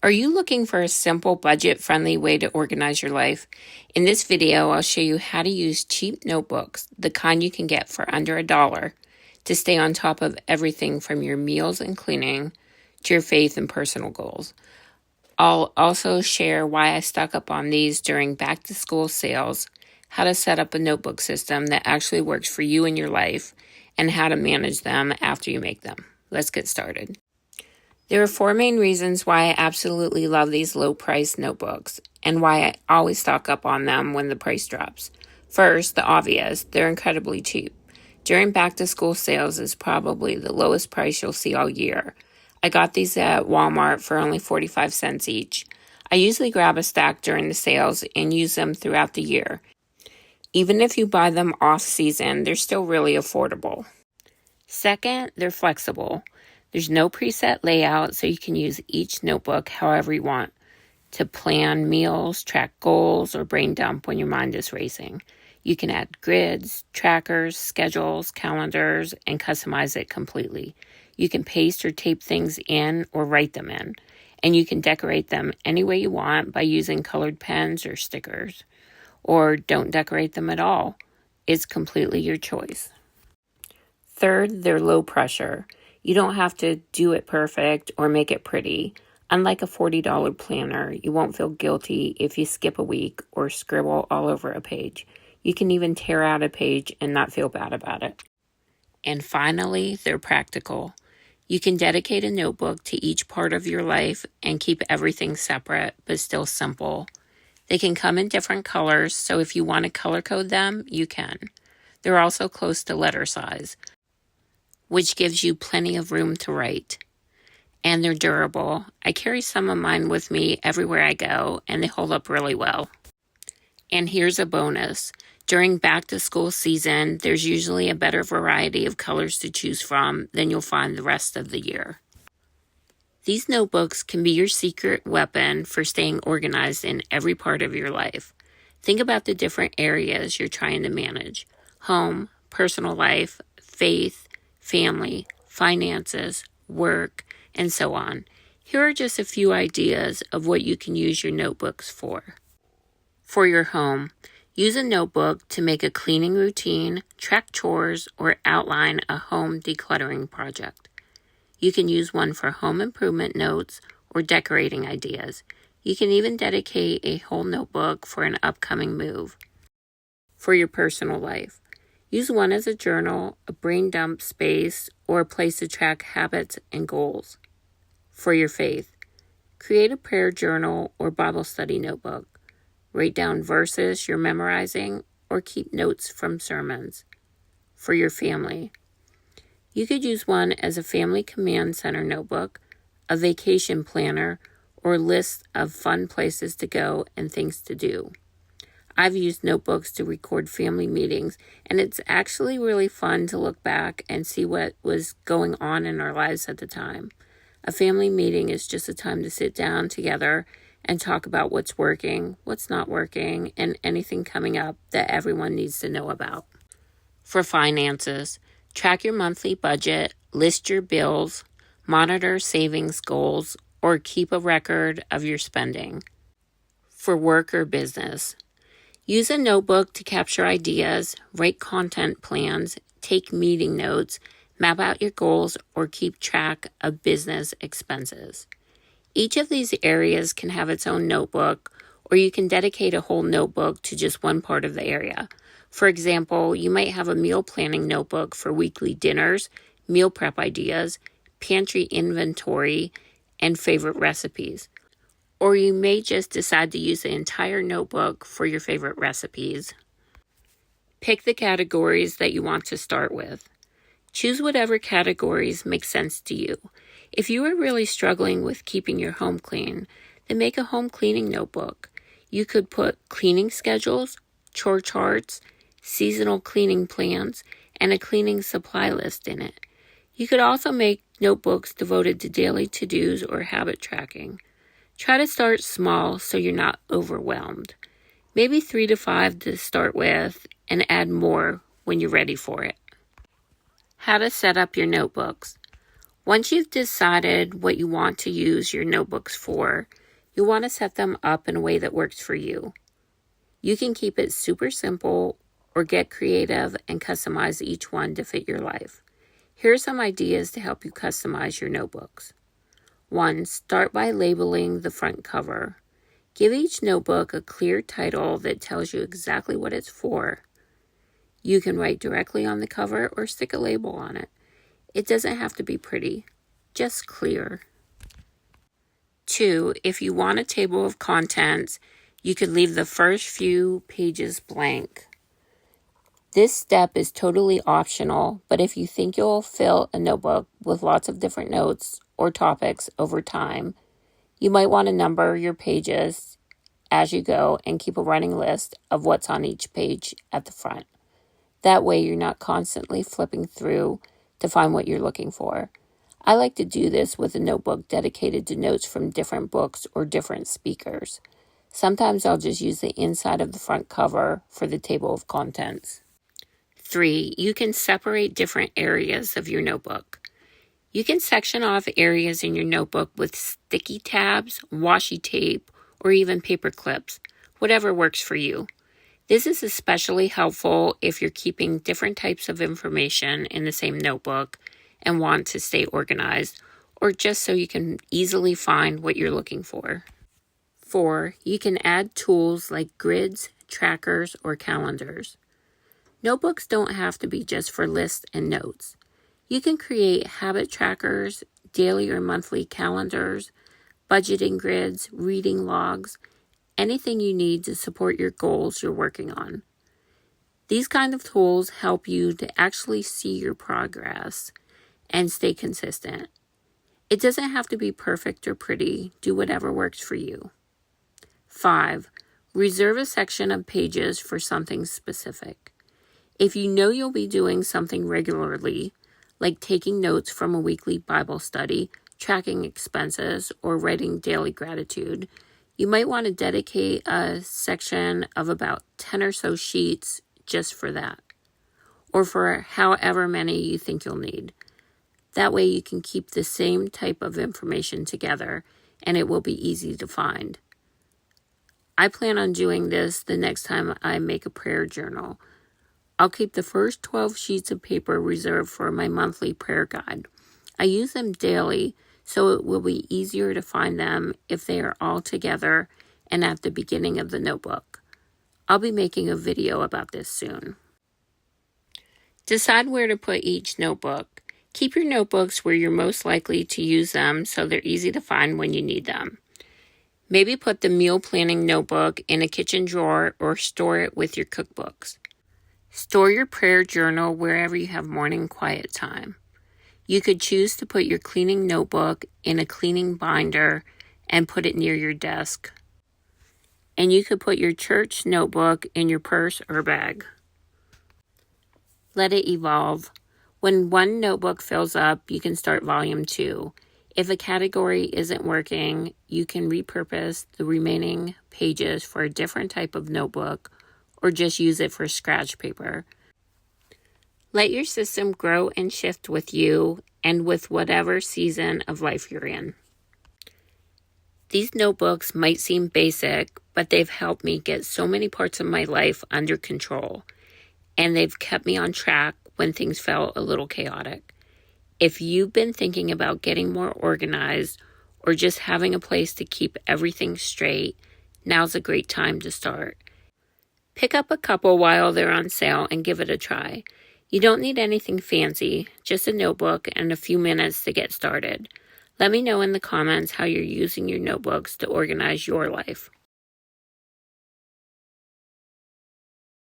Are you looking for a simple, budget-friendly way to organize your life? In this video, I'll show you how to use cheap notebooks, the kind you can get for under $1, to stay on top of everything from your meals and cleaning to your faith and personal goals. I'll also share why I stock up on these during back-to-school sales, how to set up a notebook system that actually works for you and your life, and how to manage them after you make them. Let's get started. There are 4 main reasons why I absolutely love these low-priced notebooks and why I always stock up on them when the price drops. First, the obvious, they're incredibly cheap. During back-to-school sales is probably the lowest price you'll see all year. I got these at Walmart for only 45 cents each. I usually grab a stack during the sales and use them throughout the year. Even if you buy them off-season, they're still really affordable. Second, they're flexible. There's no preset layout, so you can use each notebook however you want to plan meals, track goals, or brain dump when your mind is racing. You can add grids, trackers, schedules, calendars, and customize it completely. You can paste or tape things in or write them in, and you can decorate them any way you want by using colored pens or stickers, or don't decorate them at all. It's completely your choice. Third, they're low pressure. You don't have to do it perfect or make it pretty. Unlike a $40 planner, you won't feel guilty if you skip a week or scribble all over a page. You can even tear out a page and not feel bad about it. And finally, they're practical. You can dedicate a notebook to each part of your life and keep everything separate but still simple. They can come in different colors, so if you want to color code them, you can. They're also close to letter size, which gives you plenty of room to write. And they're durable. I carry some of mine with me everywhere I go, and they hold up really well. And here's a bonus. During back-to-school season, there's usually a better variety of colors to choose from than you'll find the rest of the year. These notebooks can be your secret weapon for staying organized in every part of your life. Think about the different areas you're trying to manage: home, personal life, faith, family, finances, work, and so on. Here are just a few ideas of what you can use your notebooks for. For your home, use a notebook to make a cleaning routine, track chores, or outline a home decluttering project. You can use one for home improvement notes or decorating ideas. You can even dedicate a whole notebook for an upcoming move. For your personal life, use one as a journal, a brain dump space, or a place to track habits and goals. For your faith, create a prayer journal or Bible study notebook. Write down verses you're memorizing or keep notes from sermons. For your family, you could use one as a family command center notebook, a vacation planner, or a list of fun places to go and things to do. I've used notebooks to record family meetings, and it's actually really fun to look back and see what was going on in our lives at the time. A family meeting is just a time to sit down together and talk about what's working, what's not working, and anything coming up that everyone needs to know about. For finances, track your monthly budget, list your bills, monitor savings goals, or keep a record of your spending. For work or business, use a notebook to capture ideas, write content plans, take meeting notes, map out your goals, or keep track of business expenses. Each of these areas can have its own notebook, or you can dedicate a whole notebook to just one part of the area. For example, you might have a meal planning notebook for weekly dinners, meal prep ideas, pantry inventory, and favorite recipes. Or you may just decide to use the entire notebook for your favorite recipes. Pick the categories that you want to start with. Choose whatever categories make sense to you. If you are really struggling with keeping your home clean, then make a home cleaning notebook. You could put cleaning schedules, chore charts, seasonal cleaning plans, and a cleaning supply list in it. You could also make notebooks devoted to daily to-dos or habit tracking. Try to start small so you're not overwhelmed. Maybe 3 to 5 to start with and add more when you're ready for it. How to set up your notebooks. Once you've decided what you want to use your notebooks for, you want to set them up in a way that works for you. You can keep it super simple or get creative and customize each one to fit your life. Here are some ideas to help you customize your notebooks. 1. Start by labeling the front cover. Give each notebook a clear title that tells you exactly what it's for. You can write directly on the cover or stick a label on it. It doesn't have to be pretty, just clear. 2. If you want a table of contents, you could leave the first few pages blank. This step is totally optional, but if you think you'll fill a notebook with lots of different notes or topics over time, you might want to number your pages as you go and keep a running list of what's on each page at the front. That way you're not constantly flipping through to find what you're looking for. I like to do this with a notebook dedicated to notes from different books or different speakers. Sometimes I'll just use the inside of the front cover for the table of contents. 3. You can separate different areas of your notebook. You can section off areas in your notebook with sticky tabs, washi tape, or even paper clips, whatever works for you. This is especially helpful if you're keeping different types of information in the same notebook and want to stay organized, or just so you can easily find what you're looking for. 4. You can add tools like grids, trackers, or calendars. Notebooks don't have to be just for lists and notes. You can create habit trackers, daily or monthly calendars, budgeting grids, reading logs, anything you need to support your goals you're working on. These kind of tools help you to actually see your progress and stay consistent. It doesn't have to be perfect or pretty. Do whatever works for you. 5. Reserve a section of pages for something specific. If you know you'll be doing something regularly, like taking notes from a weekly Bible study, tracking expenses, or writing daily gratitude, you might want to dedicate a section of about 10 or so sheets just for that, or for however many you think you'll need. That way you can keep the same type of information together, and it will be easy to find. I plan on doing this the next time I make a prayer journal. I'll keep the first 12 sheets of paper reserved for my monthly prayer guide. I use them daily, so it will be easier to find them if they are all together and at the beginning of the notebook. I'll be making a video about this soon. Decide where to put each notebook. Keep your notebooks where you're most likely to use them so they're easy to find when you need them. Maybe put the meal planning notebook in a kitchen drawer or store it with your cookbooks. Store your prayer journal wherever you have morning quiet time. You could choose to put your cleaning notebook in a cleaning binder and put it near your desk. And you could put your church notebook in your purse or bag. Let it evolve. When one notebook fills up, you can start volume 2. If a category isn't working, you can repurpose the remaining pages for a different type of notebook or just use it for scratch paper. Let your system grow and shift with you and with whatever season of life you're in. These notebooks might seem basic, but they've helped me get so many parts of my life under control, and they've kept me on track when things felt a little chaotic. If you've been thinking about getting more organized or just having a place to keep everything straight, now's a great time to start. Pick up a couple while they're on sale and give it a try. You don't need anything fancy, just a notebook and a few minutes to get started. Let me know in the comments how you're using your notebooks to organize your life.